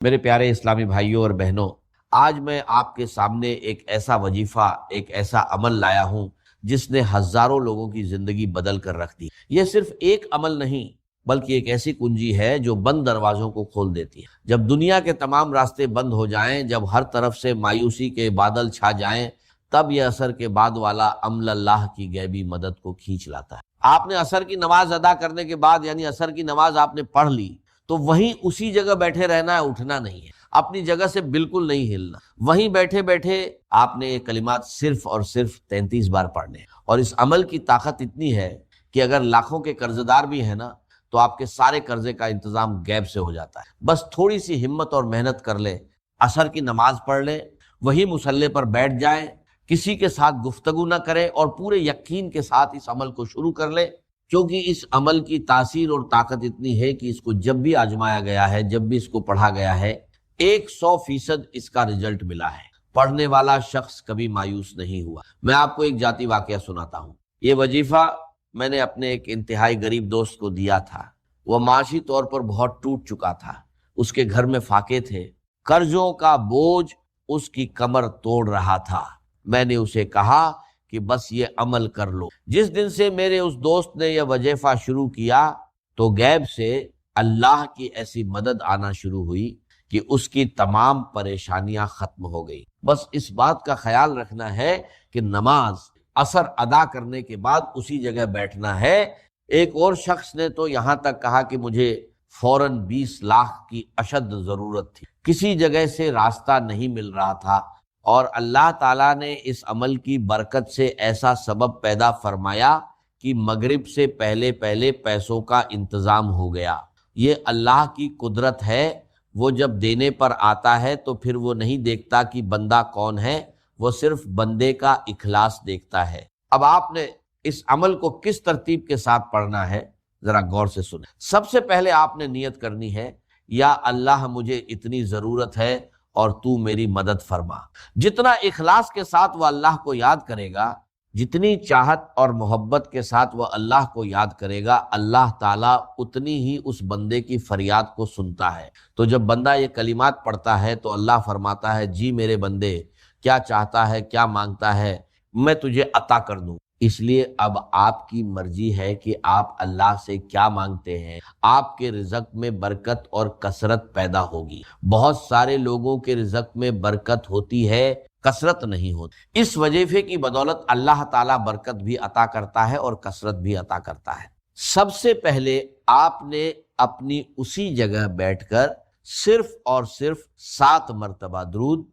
میرے پیارے اسلامی بھائیوں اور بہنوں، آج میں آپ کے سامنے ایک ایسا وظیفہ، ایک ایسا عمل لایا ہوں جس نے ہزاروں لوگوں کی زندگی بدل کر رکھ دی۔ یہ صرف ایک عمل نہیں بلکہ ایک ایسی کنجی ہے جو بند دروازوں کو کھول دیتی ہے۔ جب دنیا کے تمام راستے بند ہو جائیں، جب ہر طرف سے مایوسی کے بادل چھا جائیں، تب یہ عصر کے بعد والا عمل اللہ کی غیبی مدد کو کھینچ لاتا ہے۔ آپ نے عصر کی نماز ادا کرنے کے بعد، یعنی عصر کی نماز آپ نے پڑھ لی تو وہیں اسی جگہ بیٹھے رہنا ہے، اٹھنا نہیں ہے، اپنی جگہ سے بالکل نہیں ہلنا۔ وہیں بیٹھے بیٹھے آپ نے یہ کلمات صرف اور صرف 33 بار پڑھنے ہیں، اور اس عمل کی طاقت اتنی ہے کہ اگر لاکھوں کے قرض دار بھی ہیں نا تو آپ کے سارے قرضے کا انتظام غیب سے ہو جاتا ہے۔ بس تھوڑی سی ہمت اور محنت کر لیں، عصر کی نماز پڑھ لیں، وہی مصلی پر بیٹھ جائیں، کسی کے ساتھ گفتگو نہ کریں اور پورے یقین کے ساتھ اس عمل کو شروع کر لیں، کیونکہ اس عمل کی تاثیر اور طاقت اتنی ہے کہ اس کو جب بھی آزمایا گیا ہے، جب بھی اس کو پڑھا گیا ہے، 100% اس کا رزلٹ ملا ہے۔ پڑھنے والا شخص کبھی مایوس نہیں ہوا۔ میں آپ کو ایک ذاتی واقعہ سناتا ہوں۔ یہ وظیفہ میں نے اپنے ایک انتہائی غریب دوست کو دیا تھا۔ وہ معاشی طور پر بہت ٹوٹ چکا تھا، اس کے گھر میں فاقے تھے، قرضوں کا بوجھ اس کی کمر توڑ رہا تھا۔ میں نے اسے کہا کہ بس یہ عمل کر لو۔ جس دن سے میرے اس دوست نے یہ وظیفہ شروع کیا تو غیب سے اللہ کی ایسی مدد آنا شروع ہوئی کہ اس کی تمام پریشانیاں ختم ہو گئی۔ بس اس بات کا خیال رکھنا ہے کہ نماز عصر ادا کرنے کے بعد اسی جگہ بیٹھنا ہے۔ ایک اور شخص نے تو یہاں تک کہا کہ مجھے فوراً 20 لاکھ کی اشد ضرورت تھی، کسی جگہ سے راستہ نہیں مل رہا تھا، اور اللہ تعالیٰ نے اس عمل کی برکت سے ایسا سبب پیدا فرمایا کہ مغرب سے پہلے پہلے پیسوں کا انتظام ہو گیا۔ یہ اللہ کی قدرت ہے۔ وہ جب دینے پر آتا ہے تو پھر وہ نہیں دیکھتا کہ بندہ کون ہے، وہ صرف بندے کا اخلاص دیکھتا ہے۔ اب آپ نے اس عمل کو کس ترتیب کے ساتھ پڑھنا ہے، ذرا غور سے سنیں۔ سب سے پہلے آپ نے نیت کرنی ہے، یا اللہ مجھے اتنی ضرورت ہے اور تو میری مدد فرما۔ جتنا اخلاص کے ساتھ وہ اللہ کو یاد کرے گا، جتنی چاہت اور محبت کے ساتھ وہ اللہ کو یاد کرے گا، اللہ تعالیٰ اتنی ہی اس بندے کی فریاد کو سنتا ہے۔ تو جب بندہ یہ کلمات پڑھتا ہے تو اللہ فرماتا ہے، جی میرے بندے کیا چاہتا ہے، کیا مانگتا ہے، میں تجھے عطا کر دوں۔ اس لیے اب آپ کی مرضی ہے کہ آپ اللہ سے کیا مانگتے ہیں۔ آپ کے رزق میں برکت اور کثرت پیدا ہوگی۔ بہت سارے لوگوں کے رزق میں برکت ہوتی ہے، کثرت نہیں ہوتی۔ اس وظیفے کی بدولت اللہ تعالیٰ برکت بھی عطا کرتا ہے اور کثرت بھی عطا کرتا ہے۔ سب سے پہلے آپ نے اپنی اسی جگہ بیٹھ کر صرف اور صرف 7 مرتبہ درود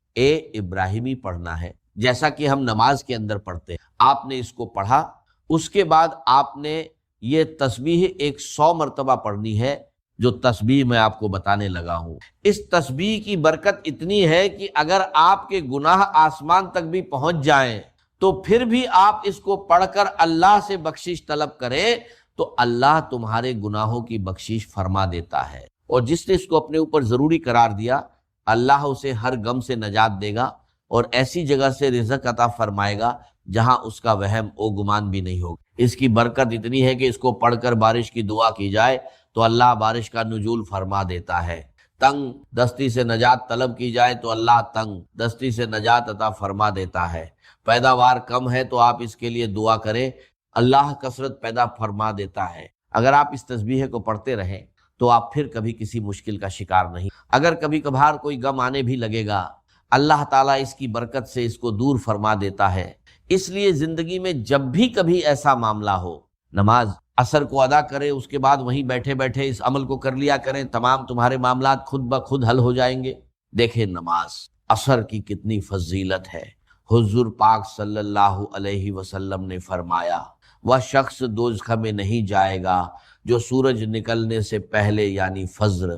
ابراہیمی پڑھنا ہے، جیسا کہ ہم نماز کے اندر پڑھتے ہیں۔ آپ نے اس کو پڑھا، اس کے بعد آپ نے یہ تسبیح 100 مرتبہ پڑھنی ہے، جو تسبیح میں آپ کو بتانے لگا ہوں۔ اس تسبیح کی برکت اتنی ہے کہ اگر آپ کے گناہ آسمان تک بھی پہنچ جائیں تو پھر بھی آپ اس کو پڑھ کر اللہ سے بخشش طلب کریں تو اللہ تمہارے گناہوں کی بخشش فرما دیتا ہے۔ اور جس نے اس کو اپنے اوپر ضروری قرار دیا، اللہ اسے ہر غم سے نجات دے گا اور ایسی جگہ سے رزق عطا فرمائے گا جہاں اس کا وہم و گمان بھی نہیں ہوگا۔ اس کی برکت اتنی ہے کہ اس کو پڑھ کر بارش کی دعا کی جائے تو اللہ بارش کا نزول فرما دیتا ہے۔ تنگ دستی سے نجات طلب کی جائے تو اللہ تنگ دستی سے نجات عطا فرما دیتا ہے۔ پیداوار کم ہے تو آپ اس کے لیے دعا کریں، اللہ کثرت پیدا فرما دیتا ہے۔ اگر آپ اس تسبیح کو پڑھتے رہیں تو آپ پھر کبھی کسی مشکل کا شکار نہیں۔ اگر کبھی کبھار کوئی غم آنے بھی لگے گا، اللہ تعالیٰ اس کی برکت سے اس کو دور فرما دیتا ہے۔ اس لیے زندگی میں جب بھی کبھی ایسا معاملہ ہو، نماز عصر کو ادا کریں، اس کے بعد وہیں بیٹھے بیٹھے اس عمل کو کر لیا کریں، تمام تمہارے معاملات خود بخود حل ہو جائیں گے۔ دیکھیں نماز عصر کی کتنی فضیلت ہے۔ حضور پاک صلی اللہ علیہ وسلم نے فرمایا، وہ شخص دوزخ میں نہیں جائے گا جو سورج نکلنے سے پہلے یعنی فجر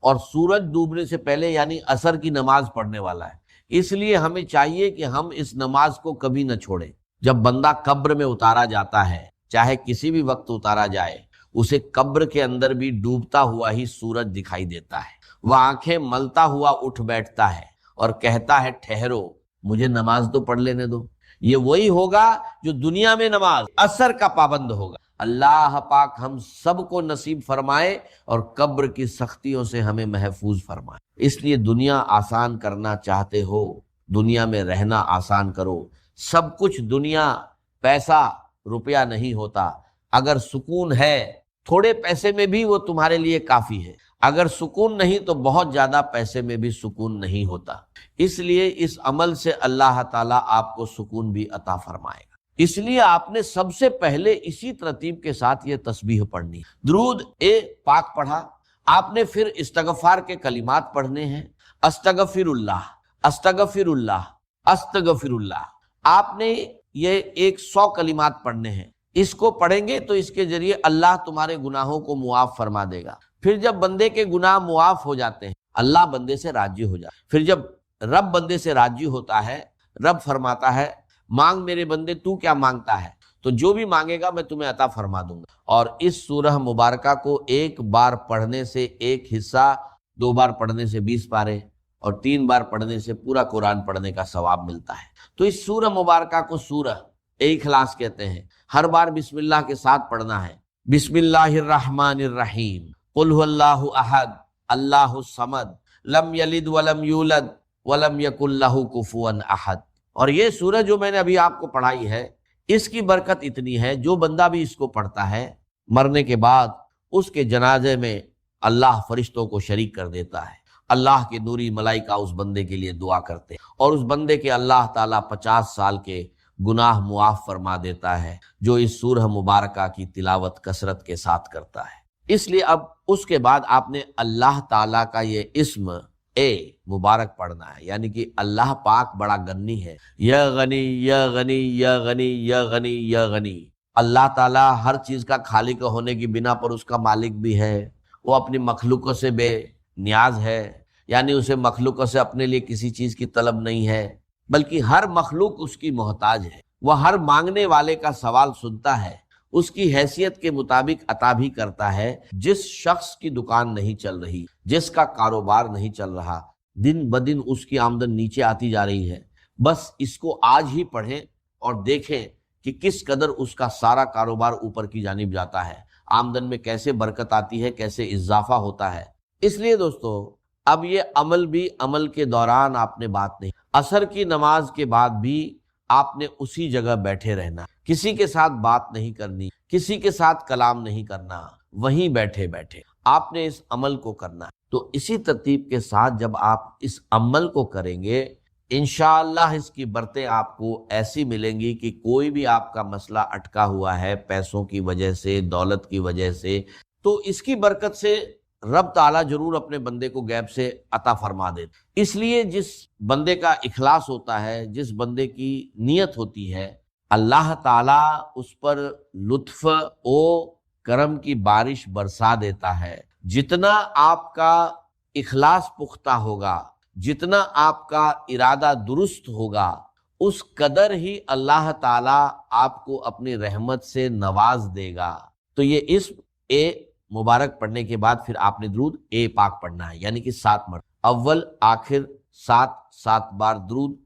اور سورج ڈوبنے سے پہلے یعنی عصر کی نماز پڑھنے والا ہے۔ اس لیے ہمیں چاہیے کہ ہم اس نماز کو کبھی نہ چھوڑیں۔ جب بندہ قبر میں اتارا جاتا ہے، چاہے کسی بھی وقت اتارا جائے، اسے قبر کے اندر بھی ڈوبتا ہوا ہی سورج دکھائی دیتا ہے۔ وہ آنکھیں ملتا ہوا اٹھ بیٹھتا ہے اور کہتا ہے، ٹھہرو مجھے نماز تو پڑھ لینے دو۔ یہ وہی ہوگا جو دنیا میں نماز عصر کا پابند ہوگا۔ اللہ پاک ہم سب کو نصیب فرمائے اور قبر کی سختیوں سے ہمیں محفوظ فرمائے۔ اس لیے دنیا آسان کرنا چاہتے ہو، دنیا میں رہنا آسان کرو۔ سب کچھ دنیا پیسہ روپیہ نہیں ہوتا، اگر سکون ہے تھوڑے پیسے میں بھی وہ تمہارے لیے کافی ہے، اگر سکون نہیں تو بہت زیادہ پیسے میں بھی سکون نہیں ہوتا۔ اس لیے اس عمل سے اللہ تعالیٰ آپ کو سکون بھی عطا فرمائے گا۔ اس لیے آپ نے سب سے پہلے اسی ترتیب کے ساتھ یہ تسبیح پڑھنی، درود پاک پڑھا، آپ نے پھر استغفار کے کلمات پڑھنے ہیں، استغفر اللہ، استغفر اللہ، استغفر اللہ۔ آپ نے یہ 100 کلمات پڑھنے ہیں، اس کو پڑھیں گے تو اس کے ذریعے اللہ تمہارے گناہوں کو معاف فرما دے گا۔ پھر جب بندے کے گناہ معاف ہو جاتے ہیں، اللہ بندے سے راضی ہو جاتا ہے۔ پھر جب رب بندے سے راضی ہوتا ہے، رب فرماتا ہے مانگ میرے بندے تو کیا مانگتا ہے، تو جو بھی مانگے گا میں تمہیں عطا فرما دوں گا۔ اور اس سورہ مبارکہ کو ایک بار پڑھنے سے ایک حصہ، 2 بار پڑھنے سے 20 پارے، اور 3 بار پڑھنے سے پورا قرآن پڑھنے کا ثواب ملتا ہے۔ تو اس سورہ مبارکہ کو سورہ اخلاص کہتے ہیں۔ ہر بار بسم اللہ کے ساتھ پڑھنا ہے۔ بسم اللہ الرحمن الرحیم، قل هو اللہ احد اللہ الصمد لم یلد ولم یولد ولم یکن لہ کفوا احد۔ اور یہ سورہ جو میں نے ابھی آپ کو پڑھائی ہے، اس کی برکت اتنی ہے، جو بندہ بھی اس کو پڑھتا ہے مرنے کے بعد اس کے جنازے میں اللہ فرشتوں کو شریک کر دیتا ہے، اللہ کے نوری ملائکہ اس بندے کے لیے دعا کرتے ہیں، اور اس بندے کے اللہ تعالیٰ 50 سال کے گناہ معاف فرما دیتا ہے، جو اس سورہ مبارکہ کی تلاوت کثرت کے ساتھ کرتا ہے۔ اس لیے اب اس کے بعد آپ نے اللہ تعالیٰ کا یہ اسم مبارک پڑھنا ہے، یعنی کہ اللہ پاک بڑا غنی ہے، یا غنی یا غنی یا غنی یا غنی یا غنی۔ اللہ تعالیٰ ہر چیز کا خالق ہونے کی بنا پر اس کا مالک بھی ہے، وہ اپنی مخلوقوں سے بے نیاز ہے، یعنی اسے مخلوقوں سے اپنے لیے کسی چیز کی طلب نہیں ہے، بلکہ ہر مخلوق اس کی محتاج ہے۔ وہ ہر مانگنے والے کا سوال سنتا ہے، اس کی حیثیت کے مطابق عطا بھی کرتا ہے۔ جس شخص کی دکان نہیں چل رہی، جس کا کاروبار نہیں چل رہا، دن بدن اس کی آمدن نیچے آتی جا رہی ہے، بس اس کو آج ہی پڑھیں اور دیکھیں کہ کس قدر اس کا سارا کاروبار اوپر کی جانب جاتا ہے، آمدن میں کیسے برکت آتی ہے، کیسے اضافہ ہوتا ہے۔ اس لیے دوستو اب یہ عمل بھی عمل کے دوران آپ نے بات نہیں، عصر کی نماز کے بعد بھی آپ نے اسی جگہ بیٹھے رہنا، کسی کے ساتھ بات نہیں کرنی، کسی کے ساتھ کلام نہیں کرنا، وہیں بیٹھے بیٹھے آپ نے اس عمل کو کرنا۔ تو اسی ترتیب کے ساتھ جب آپ اس عمل کو کریں گے، انشاءاللہ اس کی برتیں آپ کو ایسی ملیں گی کہ کوئی بھی آپ کا مسئلہ اٹکا ہوا ہے پیسوں کی وجہ سے، دولت کی وجہ سے، تو اس کی برکت سے رب تعالیٰ ضرور اپنے بندے کو غیب سے عطا فرما دیتے۔ اس لیے جس بندے کا اخلاص ہوتا ہے، جس بندے کی نیت ہوتی ہے، اللہ تعالیٰ اس پر لطف و کرم کی بارش برسا دیتا ہے۔ جتنا آپ کا اخلاص پختہ ہوگا، جتنا آپ کا ارادہ درست ہوگا، اس قدر ہی اللہ تعالیٰ آپ کو اپنی رحمت سے نواز دے گا۔ تو یہ اسم مبارک پڑھنے کے بعد پھر آپ نے درود پاک پڑھنا ہے، یعنی کہ 7 مرتبہ، اول آخر 7 بار درود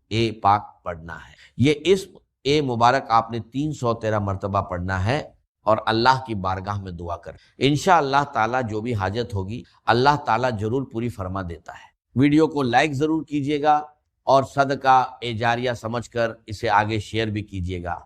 پاک پڑھنا ہے۔ یہ اسم مبارک آپ نے 313 مرتبہ پڑھنا ہے اور اللہ کی بارگاہ میں دعا کر، انشاءاللہ تعالیٰ جو بھی حاجت ہوگی اللہ تعالیٰ ضرور پوری فرما دیتا ہے۔ ویڈیو کو لائک ضرور کیجیے گا اور صدقہ جاریہ سمجھ کر اسے آگے شیئر بھی کیجیے گا۔